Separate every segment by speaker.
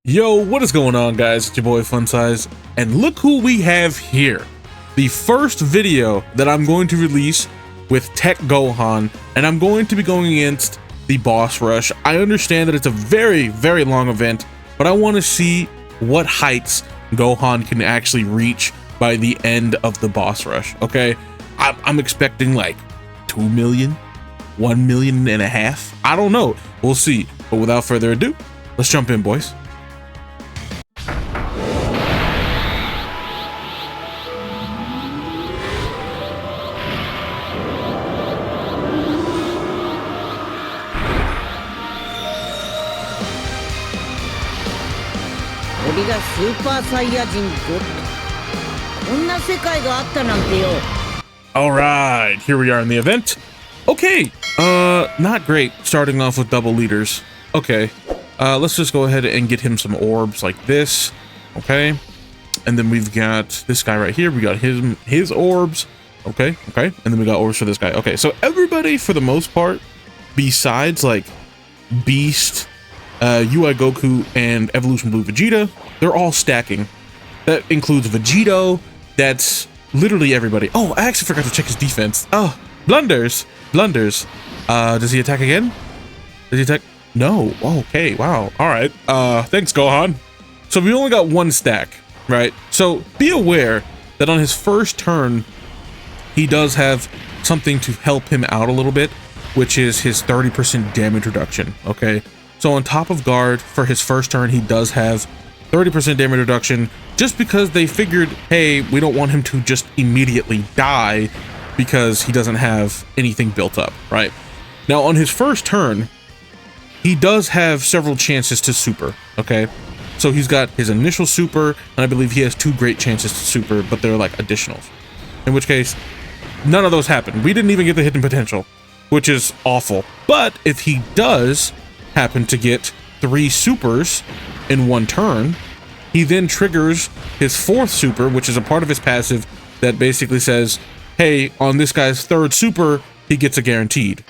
Speaker 1: Yo, what is going on, guys? It's your boy Funsize, and look who we have here. The first video that I'm going to release with Tech Gohan, and I'm going to be going against the boss rush. I understand that it's a very, very long event, but I want to see what heights Gohan can actually reach by the end of the boss rush, okay? I'm expecting like 2 million, 1.5 million. I don't know. We'll see. But without further ado, let's jump in, boys. All right, here we are in the event. Okay, not great starting off with double leaders. Okay, let's just go ahead and get him some orbs like this. Okay, and then we've got this guy right here. We got his orbs. Okay, and then we got orbs for this guy. Okay, so everybody for the most part, besides like Beast, UI Goku, and Evolution Blue Vegeta, they're all stacking. That includes Vegito. That's literally everybody. Oh, I actually forgot to check his defense. Oh, blunders. Does he attack again? Does he attack? No. Oh, okay, wow. All right. Thanks, Gohan. So we only got one stack, right? So be aware that on his first turn, he does have something to help him out a little bit, which is his 30% damage reduction, okay? So on top of guard for his first turn, he does have 30% damage reduction, just because they figured, hey, we don't want him to just immediately die because he doesn't have anything built up, right? Now on his first turn, he does have several chances to super, okay? So he's got his initial super, and I believe he has 2 great chances to super, but they're like additionals. In which case, none of those happened. We didn't even get the hidden potential, which is awful. But if he does happen to get 3 supers in one turn, he then triggers his 4th super, which is a part of his passive that basically says, hey, on this guy's 3rd super, he gets a guaranteed.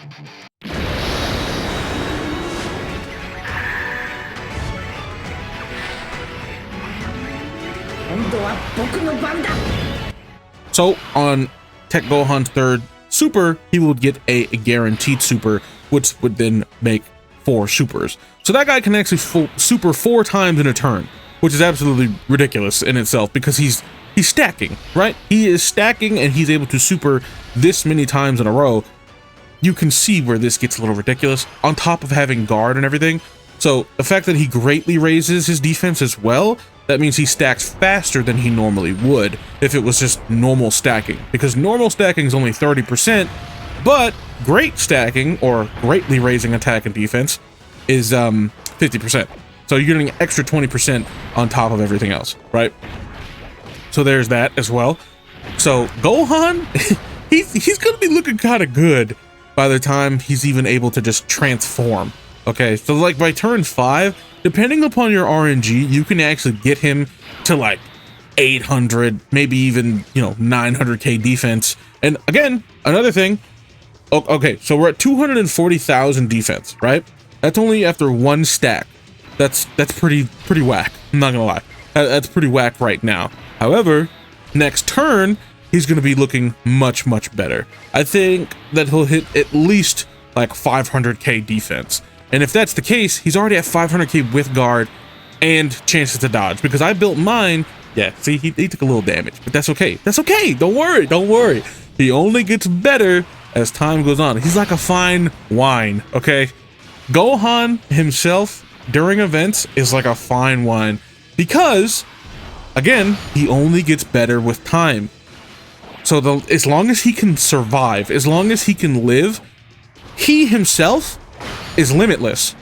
Speaker 1: So on Tech Gohan's 3rd super, he would get a guaranteed super, which would then make 4 supers. So that guy can actually super 4 times in a turn, which is absolutely ridiculous in itself because he's stacking, right? He is stacking and he's able to super this many times in a row. You can see where this gets a little ridiculous on top of having guard and everything. So the fact that he greatly raises his defense as well, that means he stacks faster than he normally would if it was just normal stacking, because normal stacking is only 30%, but great stacking or greatly raising attack and defense is 50%. So you're getting an extra 20% on top of everything else, right? So there's that as well. So Gohan, he's gonna be looking kind of good by the time he's even able to just transform. Okay, so like by turn 5, depending upon your RNG, you can actually get him to like 800, maybe even, 900k defense. And again, another thing, okay, so we're at 240,000 defense, right? That's only after 1 stack. That's pretty whack. I'm not gonna lie. That's pretty whack right now. However, next turn, he's gonna be looking much better. I think that he'll hit at least like 500k defense. And if that's the case, he's already at 500k with guard and chances to dodge, because I built mine. Yeah, see, he took a little damage, but that's okay. That's okay. Don't worry. He only gets better as time goes on. He's like a fine wine, okay? Gohan himself during events is like a fine wine because, again, he only gets better with time. So as long as he can survive, as long as he can live, he himself is limitless,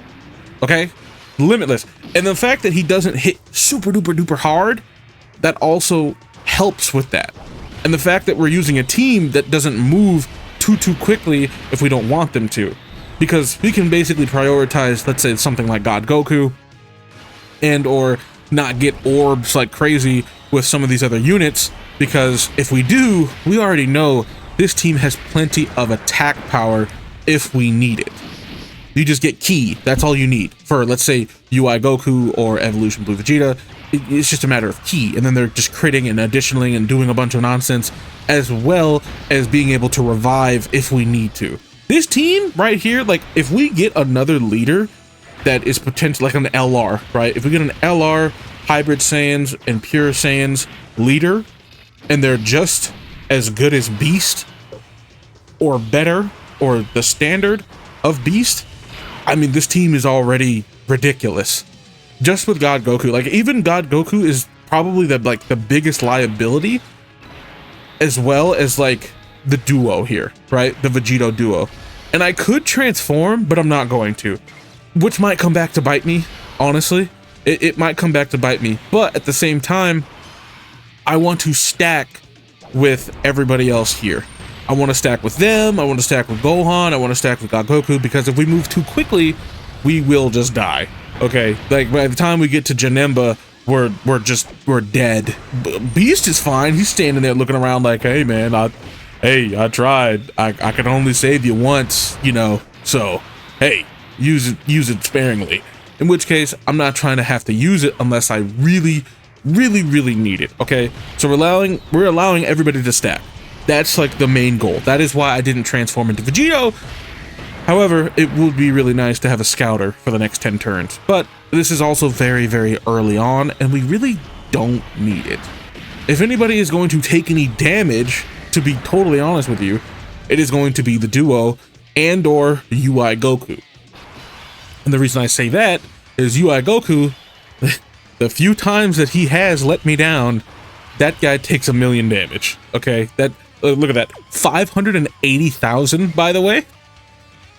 Speaker 1: okay? Limitless. And the fact that he doesn't hit super duper hard, that also helps with that. And the fact that we're using a team that doesn't move too quickly if we don't want them to, because we can basically prioritize, let's say, something like God Goku, and or not get orbs like crazy with some of these other units, because if we do, we already know this team has plenty of attack power if we need it. You just get Ki. That's all you need for, let's say, UI Goku or Evolution Blue Vegeta. It's just a matter of Ki, and then they're just critting and additioning and doing a bunch of nonsense, as well as being able to revive if we need to. This team right here, like, if we get another leader that is potential, like an LR, right? If we get an LR, Hybrid Saiyans, and Pure Saiyans leader, and they're just as good as Beast, or better, or the standard of Beast, I mean, this team is already ridiculous. Just with God Goku, like, even God Goku is probably the biggest liability, as well as like the duo here, right? The Vegito duo. And I could transform, but I'm not going to, which might come back to bite me, honestly. It might come back to bite me, but at the same time, I want to stack with everybody else here. I want to stack with them, I want to stack with Gohan, I want to stack with God Goku, because if we move too quickly, we will just die, okay? Like, by the time we get to Janemba, we're dead. Beast is fine, he's standing there looking around like, hey man, I tried, I could only save you once, you know, so, hey, use it sparingly. In which case, I'm not trying to have to use it unless I really need it, okay? So we're allowing everybody to stack. That's like the main goal. That is why I didn't transform into Vegito. However, it would be really nice to have a scouter for the next 10 turns. But this is also very early on, and we really don't need it. If anybody is going to take any damage, to be totally honest with you, it is going to be the duo and or UI Goku. And the reason I say that is UI Goku, the few times that he has let me down, that guy takes 1 million damage. Okay, that look at that, 580,000, by the way.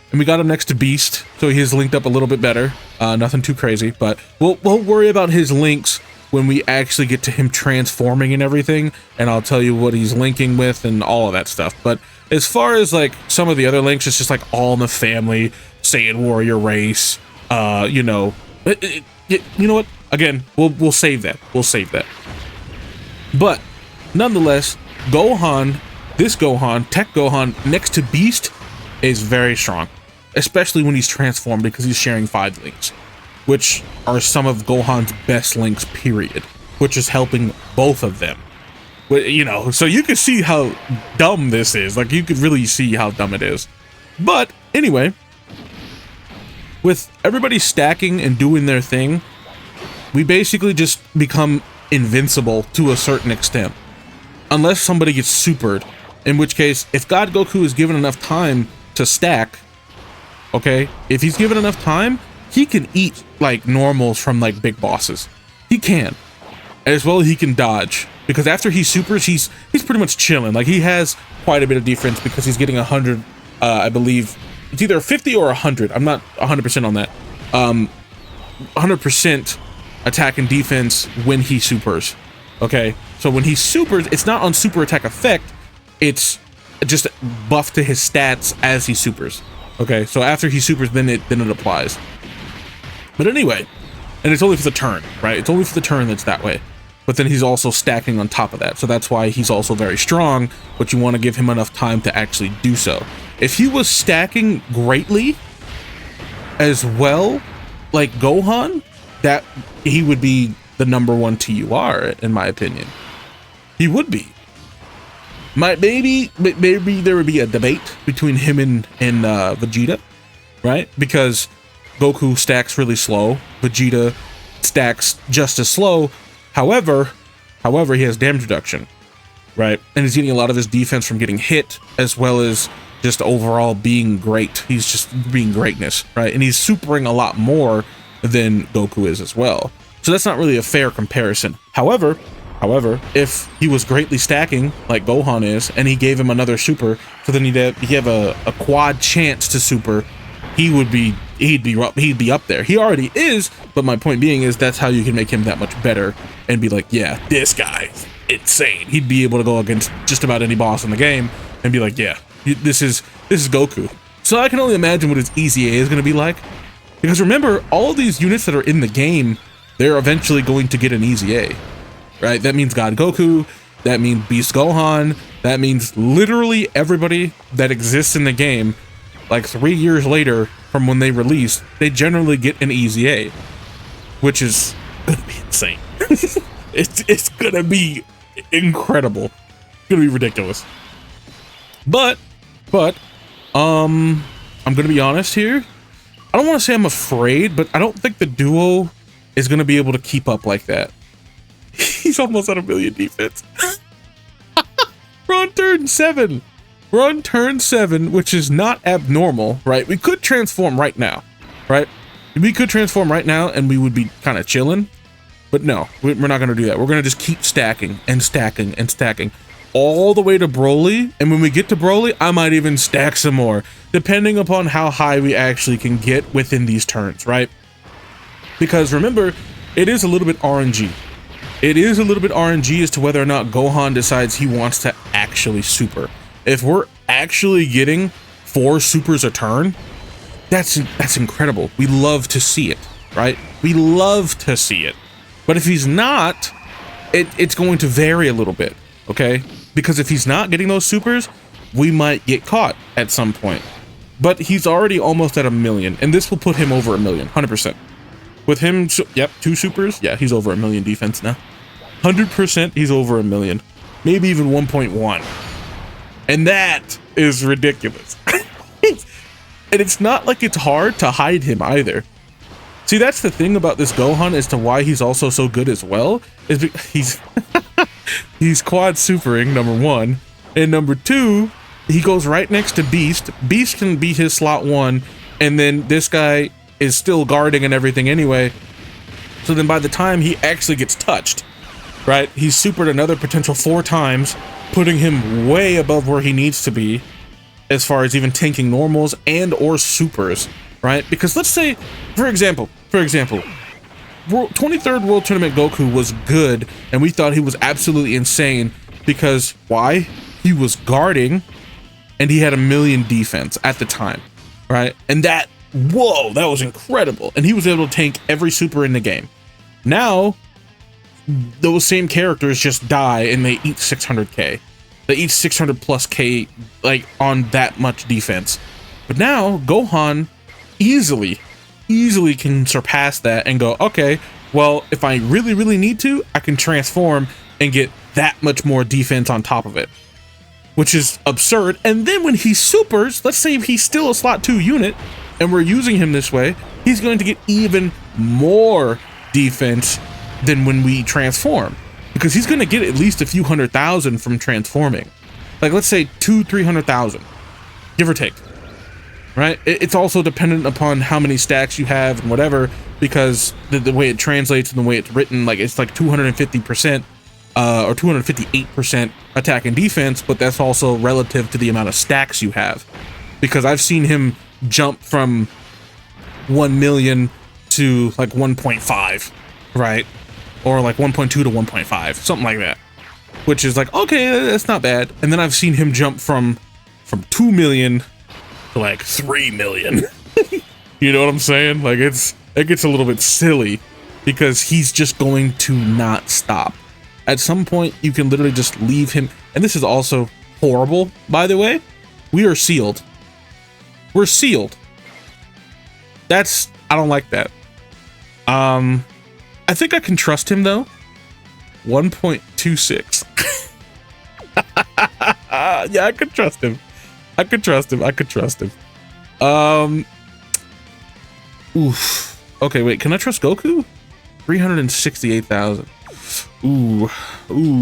Speaker 1: And we got him next to Beast, so he is linked up a little bit better. Nothing too crazy, but we'll worry about his links when we actually get to him transforming and everything, and I'll tell you what he's linking with and all of that stuff. But as far as like some of the other links, it's just like All in the Family, Saiyan Warrior Race, you know, you know what? Again, we'll save that. We'll save that. But nonetheless, Gohan, this Gohan, Tech Gohan, next to Beast, is very strong, especially when he's transformed, because he's sharing 5 links, which are some of Gohan's best links, period, which is helping both of them. You know, so you can see how dumb this is. Like, you could really see how dumb it is. But anyway, with everybody stacking and doing their thing, we basically just become invincible to a certain extent, unless somebody gets supered, in which case, if God Goku is given enough time to stack, okay, if he's given enough time, he can eat like normals from like big bosses. He can, as well as he can dodge, because after he supers, he's pretty much chilling. Like, he has quite a bit of defense because he's getting 100, I believe it's either 50 or 100, I'm not 100% on that, 100% attack and defense when he supers. Okay, so when he supers, it's not on super attack effect, it's just buff to his stats as he supers. Okay, so after he supers, then it applies. But anyway, and it's only for the turn, right? It's only for the turn that's that way. But then he's also stacking on top of that, so that's why he's also very strong, but you want to give him enough time to actually do so. If he was stacking greatly as well, like Gohan, that he would be the #1 TUR, in my opinion. He would be. Maybe there would be a debate between him and Vegeta, right? Because Goku stacks really slow, Vegeta stacks just as slow. However, he has damage reduction, right? And he's getting a lot of his defense from getting hit, as well as just overall being great. He's just being greatness, right? And he's supering a lot more than Goku is as well. So that's not really a fair comparison. However, if he was greatly stacking like Gohan is, and he gave him another super, so then he'd have a quad chance to super, he'd be up there. He already is, but my point being is that's how you can make him that much better and be like, yeah, this guy's insane. He'd be able to go against just about any boss in the game and be like, yeah, this is Goku. So I can only imagine what his Easy A is going to be like, because remember, all these units that are in the game, they're eventually going to get an Easy A, right? That means God Goku, that means Beast Gohan, that means literally everybody that exists in the game, like 3 years later, from when they release, they generally get an easy A, which is gonna be insane. It's gonna be incredible. It's gonna be ridiculous. But I'm gonna be honest here. I don't want to say I'm afraid, but I don't think the duo is gonna be able to keep up like that. He's almost at 1 million defense. We're on turn 7. We're on turn 7, which is not abnormal, right? We could transform right now, right? We could transform right now and we would be kind of chilling, but no, we're not going to do that. We're going to just keep stacking and stacking and stacking all the way to Broly. And when we get to Broly, I might even stack some more, depending upon how high we actually can get within these turns, right? Because remember, it is a little bit RNG. It is a little bit RNG as to whether or not Gohan decides he wants to actually super. If we're actually getting 4 supers a turn, that's incredible. We love to see it, right? We love to see it. But if he's not, it's going to vary a little bit, okay? Because if he's not getting those supers, we might get caught at some point. But he's already almost at 1 million, and this will put him over 1 million, 100%. With him, yep, 2 supers, yeah, he's over 1 million defense now. 100% he's over 1 million, maybe even 1.1. And that is ridiculous. And it's not like it's hard to hide him either. See, that's the thing about this Gohan as to why he's also so good as well, is because he's quad supering, number 1, and number 2, he goes right next to Beast. Beast can be his slot 1, and then this guy is still guarding and everything anyway. So then by the time he actually gets touched, right, he's supered another potential 4 times, putting him way above where he needs to be as far as even tanking normals and or supers, right? Because let's say, for example, 23rd World Tournament Goku was good, and we thought he was absolutely insane because, why? He was guarding, and he had 1 million defense at the time, right? And that, whoa, that was incredible. And he was able to tank every super in the game. Now, those same characters just die and they eat 600k. They eat 600 plus k, like, on that much defense. But now Gohan easily can surpass that and go, okay, well, if I really need to, I can transform and get that much more defense on top of it, which is absurd. And then when he supers, let's say he's still a slot 2 unit and we're using him this way, he's going to get even more defense than when we transform, because he's going to get at least a few 100,000 from transforming. Like, let's say 200,000-300,000, give or take, right? It's also dependent upon how many stacks you have and whatever, because the way it translates and the way it's written, like, it's like 250% or 258% attack and defense, but that's also relative to the amount of stacks you have, because I've seen him jump from 1 million to like 1.5, right? Or like 1.2 to 1.5, something like that, which is like, okay, that's not bad. And then I've seen him jump from 2 million to like 3 million. You know what I'm saying? Like, it gets a little bit silly because he's just going to not stop. At some point, you can literally just leave him. And this is also horrible, by the way. We are sealed. We're sealed. I don't like that. I think I can trust him though. 1.26. Yeah, I could trust him. I could trust him. Oof. Okay, wait, can I trust Goku? 368,000. Ooh,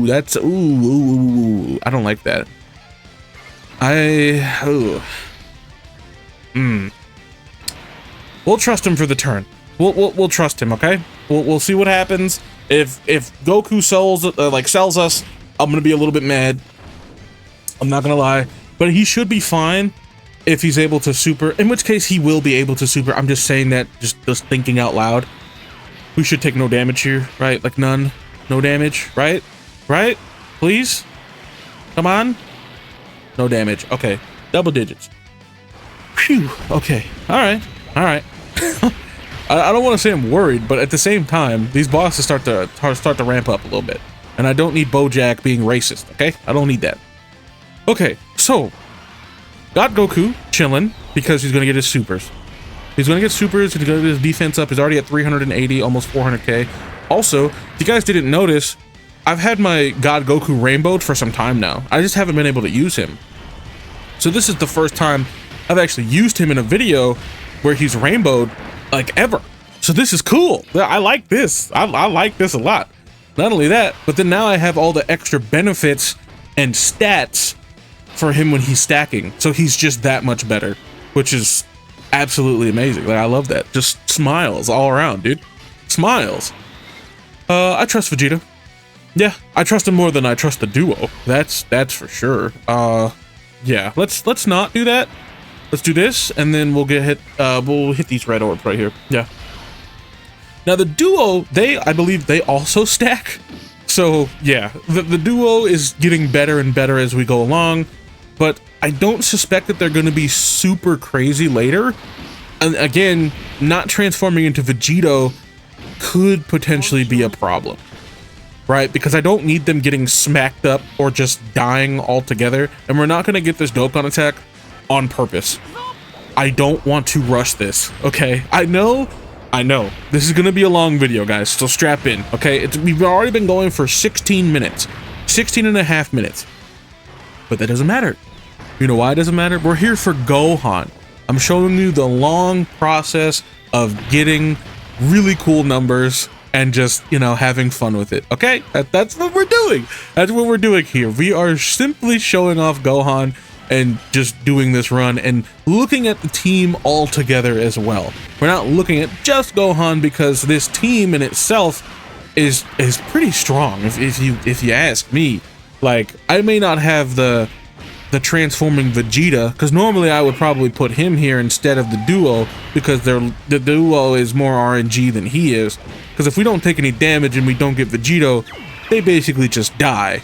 Speaker 1: that's ooh. I don't like that. We'll trust him for the turn. We'll trust him, okay? We'll see what happens. If Goku sells us, I'm gonna be a little bit mad. I'm not gonna lie, but he should be fine if he's able to super. In which case, he will be able to super. I'm just saying that, just thinking out loud. We should take no damage here, right? Like none, no damage, right? Right? Please, come on. No damage. Okay, double digits. Phew. Okay. All right. I don't want to say I'm worried, but at the same time, these bosses start to ramp up a little bit, and I don't need Bojack being racist. Okay, I don't need that. Okay, so got Goku chilling because he's gonna get his supers. He's going to get supers. He's going to get his defense up. He's already at 380, almost 400k. Also, if you guys didn't notice, I've had my God Goku rainbowed for some time now. I just haven't been able to use him. So this is the first time I've actually used him in a video where he's rainbowed, like, ever. So this is cool. I like this. I like this a lot. Not only that, but then now I have all the extra benefits and stats for him when he's stacking. So he's just that much better, which is absolutely amazing. Like, I love that. Just smiles all around, dude. Smiles. I trust Vegeta. Yeah, I trust him more than I trust the duo. That's for sure. Yeah, let's not do that. Let's do this, and then we'll we'll hit these red orbs right here. Yeah. Now the duo, I believe they also stack. So yeah, the duo is getting better and better as we go along, but I don't suspect that they're going to be super crazy later. And again, not transforming into Vegito could potentially be a problem, right? Because I don't need them getting smacked up or just dying altogether, and we're not going to get this Dokkan attack on purpose. I don't want to rush this, okay? I know this is gonna be a long video, guys, so strap in, okay? We've already been going for 16 minutes, 16 and a half minutes, but that doesn't matter. You know why it doesn't matter? We're here for Gohan. I'm showing you the long process of getting really cool numbers and just, you know, having fun with it, okay? That's what we're doing. That's what we're doing here. We are simply showing off Gohan and just doing this run and looking at the team all together as well. We're not looking at just Gohan because this team in itself is pretty strong. If you ask me, like, I may not have the transforming Vegeta, because normally I would probably put him here instead of the duo, because the duo is more RNG than he is. Because if we don't take any damage and we don't get Vegito, they basically just die.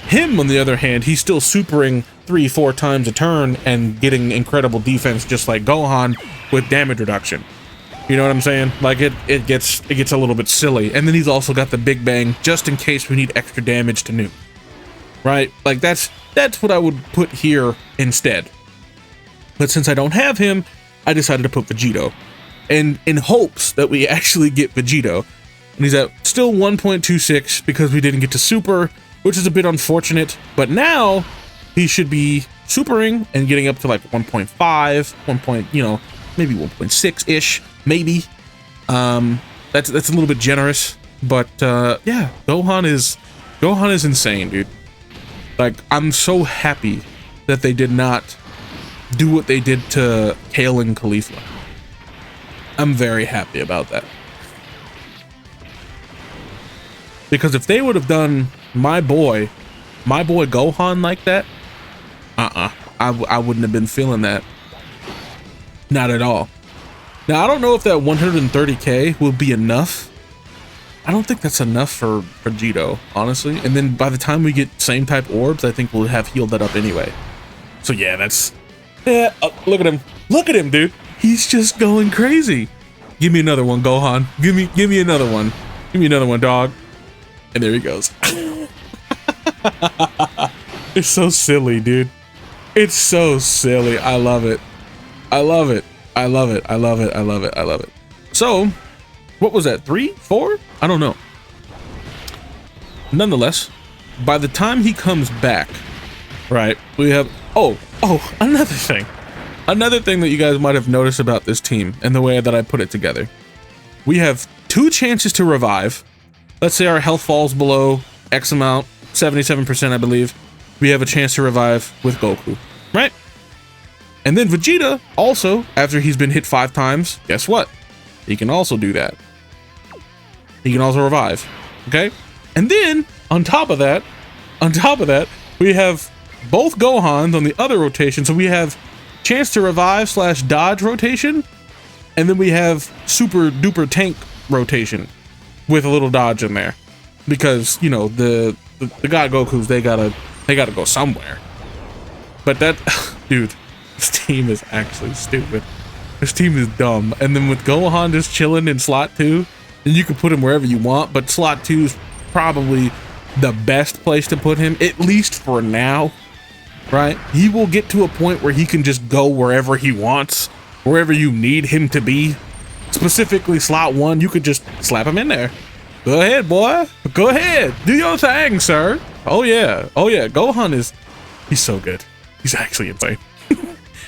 Speaker 1: Him, on the other hand, he's still supering 3-4 times a turn and getting incredible defense just like Gohan with damage reduction. You know what I'm saying? Like, it gets a little bit silly. And then he's also got the Big Bang just in case we need extra damage to nuke. Right? Like, that's what I would put here instead. But since I don't have him, I decided to put Vegito. And in hopes that we actually get Vegito. And he's at still 1.26 because we didn't get to super, which is a bit unfortunate, but now he should be supering and getting up to like 1.5, you know, maybe 1.6-ish, maybe. That's a little bit generous, but yeah, Gohan is insane, dude. Like, I'm so happy that they did not do what they did to Kale and Khalifa. I'm very happy about that. Because if they would have done my boy Gohan like that, I wouldn't have been feeling that. Not at all. Now, I don't know if that 130k will be enough. I don't think that's enough for Vegito, honestly. And then by the time we get same type orbs, I think we'll have healed that up anyway. So yeah, oh, look at him. Look at him, dude. He's just going crazy. Give me another one, Gohan. Give me another one. Give me another one, dog. And there he goes. It's so silly, dude. It's so silly. I love it. I love it. I love it. I love it. I love it. I love it. So, what was that? 3? 4? I don't know. Nonetheless, by the time he comes back, right, we have... Oh, another thing. Another thing that you guys might have noticed about this team and the way that I put it together. We have 2 chances to revive. Let's say our health falls below X amount, 77%, I believe. We have a chance to revive with Goku, right? And then Vegeta, also, after he's been hit 5 times, guess what? He can also do that. He can also revive, okay? And then, on top of that, we have both Gohans on the other rotation. So we have chance to revive / dodge rotation, and then we have super duper tank rotation with a little dodge in there, because, you know, the God Gokus, they gotta go somewhere. But that, dude, this team is actually stupid. This team is dumb. And then with Gohan just chilling in slot 2, and you can put him wherever you want, but slot 2 is probably the best place to put him, at least for now, right? He will get to a point where he can just go wherever he wants, wherever you need him to be, specifically slot 1, you could just slap him in there. Go ahead, boy. Go ahead. Do your thing, sir. Oh yeah. Oh yeah. Gohan he's so good. He's actually insane.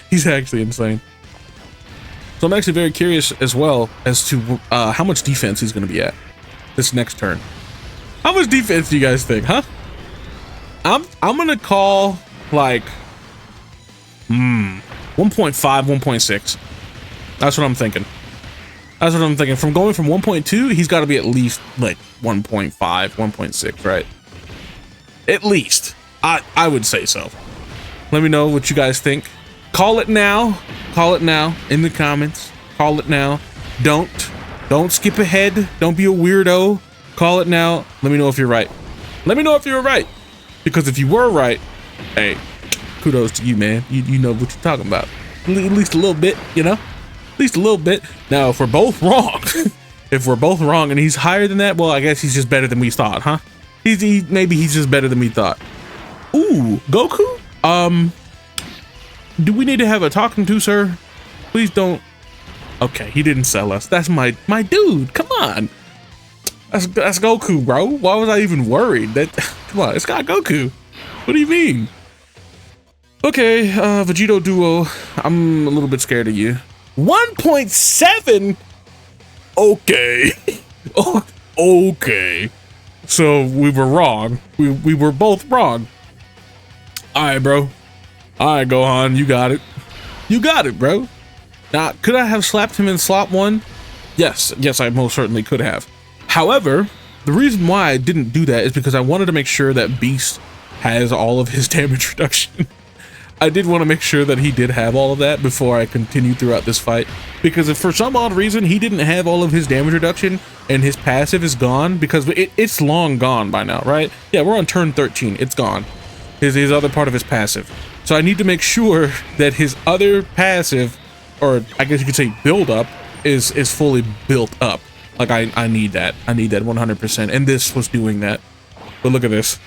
Speaker 1: He's actually insane. So I'm actually very curious as well as to how much defense he's going to be at this next turn. How much defense do you guys think, huh? I'm going to call like 1.5, 1.6. That's what I'm thinking. That's what I'm thinking. From going from 1.2, he's got to be at least like 1.5, 1.6, right? At least. I would say so. Let me know what you guys think. Call it now. Call it now in the comments. Call it now. Don't skip ahead. Don't be a weirdo. Call it now. Let me know if you're right. Let me know if you're right. Because if you were right, hey, kudos to you, man. You know what you're talking about. At least a little bit, you know? At least a little bit. Now, if we're both wrong, if we're both wrong and he's higher than that, well, I guess he's just better than we thought, huh? Maybe he's just better than we thought. Ooh, Goku? Do we need to have a talking to, sir? Please don't. Okay, he didn't sell us. That's my dude. Come on. That's Goku, bro. Why was I even worried? Come on, it's got Goku. What do you mean? Okay, Vegito Duo. I'm a little bit scared of you. 1.7? Okay. Oh, okay. So we were wrong. We were both wrong. All right, bro. All right, Gohan, you got it. You got it, bro. Now, could I have slapped him in slot 1? Yes, I most certainly could have. However, the reason why I didn't do that is because I wanted to make sure that Beast has all of his damage reduction. I did want to make sure that he did have all of that before I continued throughout this fight. Because if for some odd reason he didn't have all of his damage reduction and his passive is gone, because it's long gone by now, right? Yeah, we're on turn 13. It's gone. His other part of his passive. So I need to make sure that his other passive, or I guess you could say build up, is fully built up. Like I need that. I need that 100%. And this was doing that. But look at this.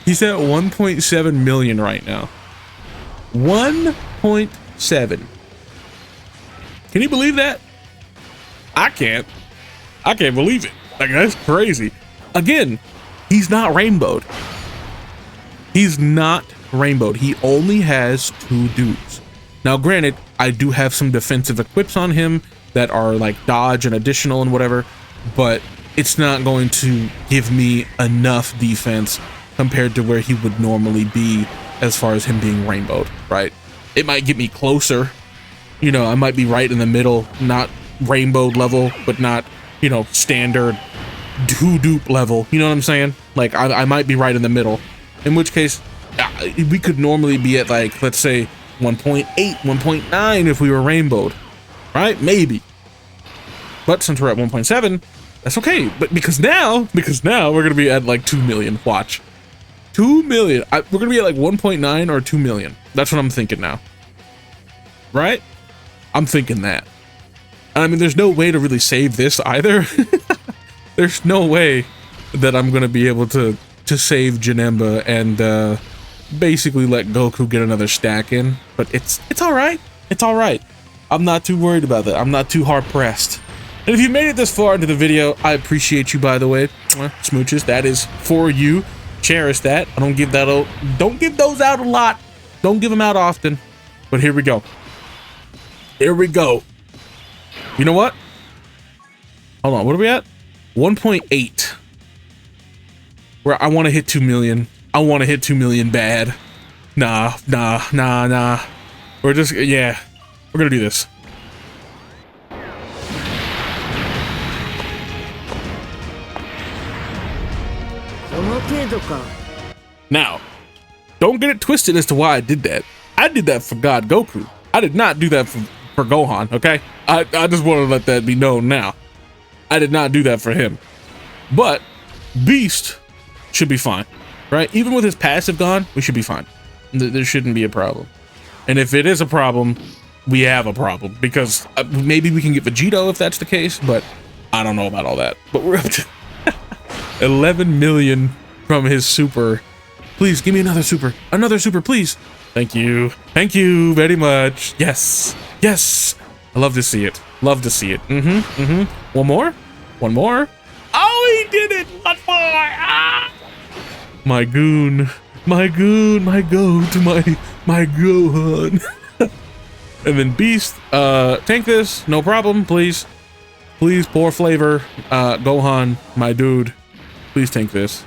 Speaker 1: He's at 1.7 million right now. 1.7. Can you believe that? I can't. I can't believe it. Like, that's crazy. Again, he's not rainbowed. He's not rainbowed. He only has 2 dudes. Now, granted, I do have some defensive equips on him that are like dodge and additional and whatever, but it's not going to give me enough defense compared to where he would normally be as far as him being rainbowed, right? It might get me closer. You know, I might be right in the middle, not rainbowed level, but not, you know, standard 2-dupe level. You know what I'm saying? Like, I might be right in the middle. In which case, we could normally be at, like, let's say 1.8, 1.9 if we were rainbowed, right? Maybe. But since we're at 1.7, that's okay. But because now we're gonna be at like 2 million. Watch, 2 million. We're gonna be at like 1.9 or 2 million. That's what I'm thinking now, right? I'm thinking that. And I mean, there's no way to really save this either. There's no way that I'm gonna be able to save Janemba and basically let Goku get another stack in. But it's all right. It's all right. I'm not too worried about that. I'm not too hard pressed. And if you made it this far into the video, I appreciate you, by the way. Smooches, that is for you. Cherish that. I don't give that out. Don't give those out a lot. Don't give them out often. But here we go. Here we go. You know what? Hold on. What are we at? 1.8. Where I want to hit 2 million. I want to hit 2 million bad. Nah. We're just, yeah. We're gonna do this. Now, don't get it twisted as to why I did that. I did that for God Goku. I did not do that for Gohan, okay? I just want to let that be known now. I did not do that for him. But Beast should be fine, right? Even with his passive gone, we should be fine. There shouldn't be a problem. And if it is a problem, we have a problem, because maybe we can get Vegito if that's the case, but I don't know about all that. But we're up to 11 million from his super. Please give me another super, please. Thank you very much. Yes. Yes. I love to see it. Love to see it. One more. One more. Oh, he did it. One more. Ah. My goon. My goon. My goat. My Gohan. And then Beast. Tank this. No problem. Please. Please pour flavor. Gohan. My dude. Please tank this.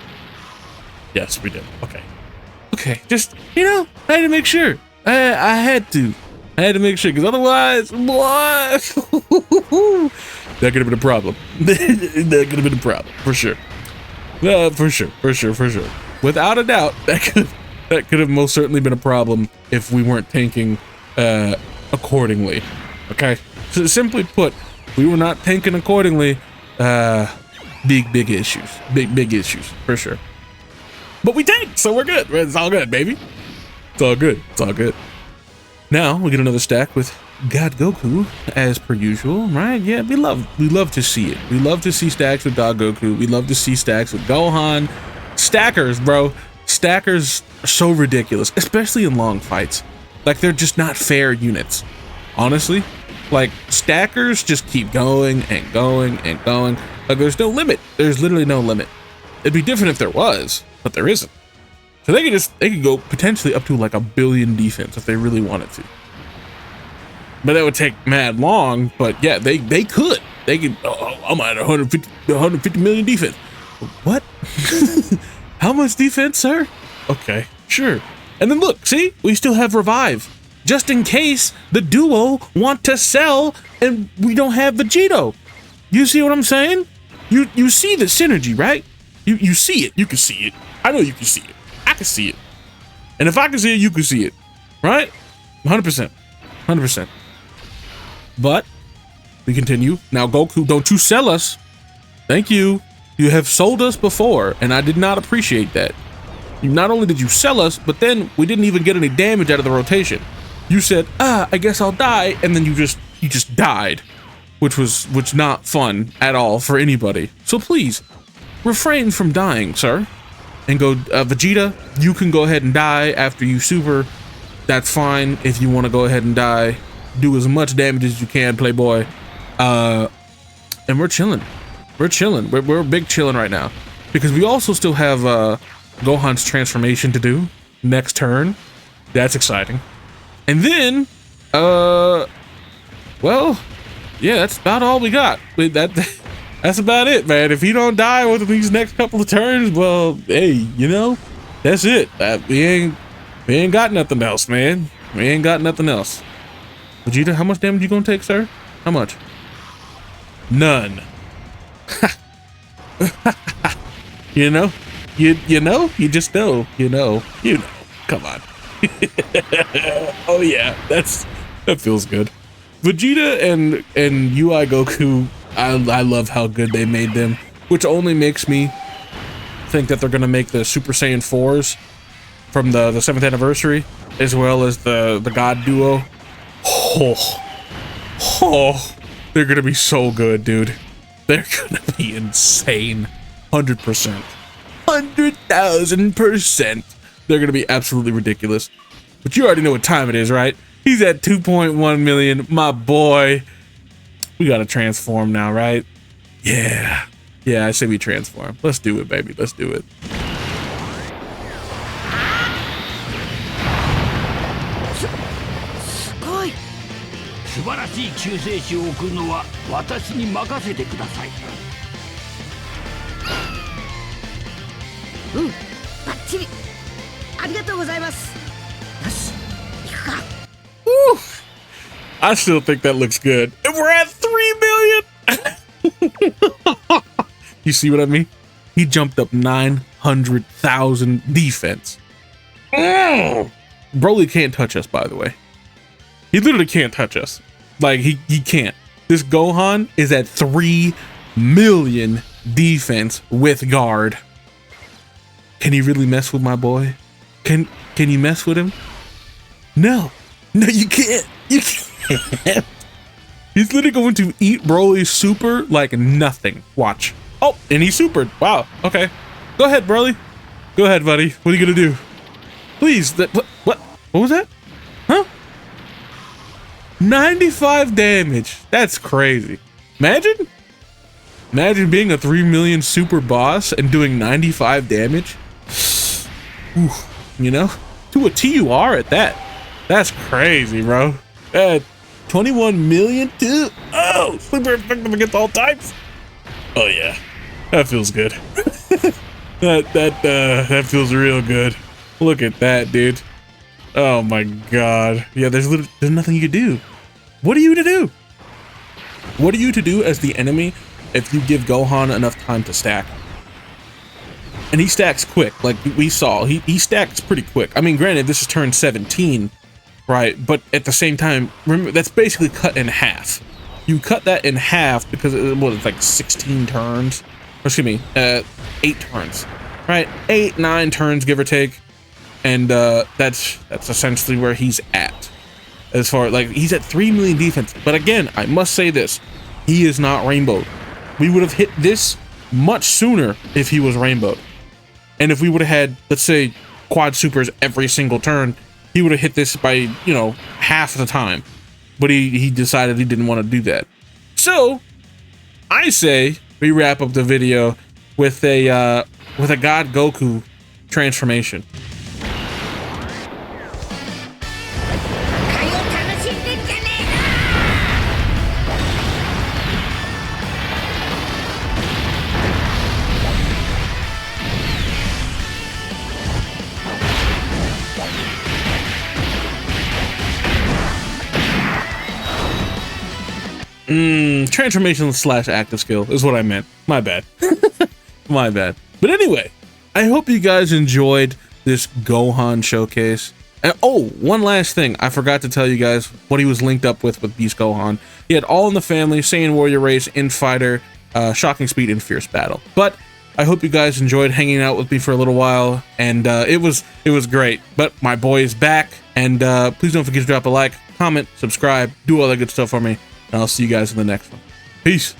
Speaker 1: Yes, we did. Okay. Okay. Just, you know, I had to make sure. I had to make sure, because otherwise, what? That could have been a problem. That could have been a problem, for sure. For sure. Without a doubt, that could have most certainly been a problem if we weren't tanking accordingly. Okay? So simply put, we were not tanking accordingly. Big issues. Big issues, for sure. But we tanked, so we're good. It's all good, baby. It's all good. It's all good. Now we get another stack with God Goku, as per usual, right? Yeah, we love to see it. We love to see stacks with God Goku. We love to see stacks with Gohan. Stackers, bro. Stackers are so ridiculous, especially in long fights. Like, they're just not fair units. Honestly, like, stackers just keep going and going and going. Like, there's no limit. There's literally no limit. It'd be different if there was, but there isn't. So they could go potentially up to like 1 billion defense if they really wanted to. But that would take mad long. But yeah, they could. They could. Oh, I'm at 150 million defense. What? How much defense, sir? Okay, sure. And then look, see, we still have revive, just in case the duo want to sell and we don't have Vegito. You see what I'm saying? You see the synergy, right? You see it. You can see it. I know you can see it. I can see it. And if I can see it, you can see it. Right? 100%. 100%. But we continue. Now, Goku, don't you sell us. Thank you. You have sold us before, and I did not appreciate that. Not only did you sell us, but then we didn't even get any damage out of the rotation. You said, I guess I'll die, and then you just died, which was not fun at all for anybody. So please, refrain from dying, sir. And go, Vegeta, you can go ahead and die after you super. That's fine if you want to go ahead and die. Do as much damage as you can, playboy. And we're chilling. We're chilling. We're big chilling right now. Because we also still have Gohan's transformation to do next turn. That's exciting. And then, well, yeah, that's about all we got. That's about it, man. If he don't die within these next couple of turns, well, hey, you know, that's it. We ain't got nothing else, man. We ain't got nothing else. Vegeta, how much damage you gonna take, sir? How much? None. You know? You know? You just know. You know. Come on. Oh yeah, that feels good. Vegeta and UI Goku, I love how good they made them, which only makes me think that they're gonna make the Super Saiyan 4s from the 7th anniversary, as well as the God duo. Oh, they're gonna be so good, dude. They're gonna be insane. 100%. 100,000%. They're gonna be absolutely ridiculous. But you already know what time it is, right? He's at 2.1 million, my boy. We gotta transform now, right? Yeah. Yeah, I say we transform. Let's do it, baby. Let's do it. Woo. I still think that looks good. And we're at 3 million. You see what I mean? He jumped up 900,000 defense. Broly can't touch us, by the way. He literally can't touch us. Like, he can't. This Gohan is at 3 million defense with guard. Can he really mess with my boy? Can you mess with him? No, you can't. You can't. He's literally going to eat Broly's super like nothing. Watch. Oh, and he supered. Wow. Okay. Go ahead, Broly. Go ahead, buddy. What are you gonna do? Please. What was that? Huh? 95 damage. That's crazy. Imagine being a 3 million super boss and doing 95 damage. Ooh, you know, to a TUR at that. That's crazy, bro. 21 million too. Oh, super effective against all types. Oh yeah, that feels good. that feels real good. Look at that, dude. Oh my god. Yeah, there's nothing you can do. What are you to do? What are you to do as the enemy if you give Gohan enough time to stack? And he stacks quick, like we saw. He stacks pretty quick. I mean, granted, this is turn 17, right? But at the same time, remember, that's basically cut in half. You cut that in half because it's like 16 turns. Or excuse me, 8 turns, right? 8, 9 turns, give or take. And that's essentially where he's at. As far like he's at 3 million defense. But again, I must say this: he is not rainbowed. We would have hit this much sooner if he was rainbowed. And if we would have had, let's say, quad supers every single turn, he would have hit this by, you know, half the time. But he decided he didn't want to do that. So I say we wrap up the video with a God Goku transformation. Transformation / active skill is what I meant. My bad. My bad. But anyway, I hope you guys enjoyed this Gohan showcase. And oh, one last thing. I forgot to tell you guys what he was linked up with Beast Gohan. He had All in the Family, Saiyan Warrior Race, Infighter, Shocking Speed, and Fierce Battle. But I hope you guys enjoyed hanging out with me for a little while, and it was great. But my boy is back, and please don't forget to drop a like, comment, subscribe, do all that good stuff for me. And I'll see you guys in the next one. Peace.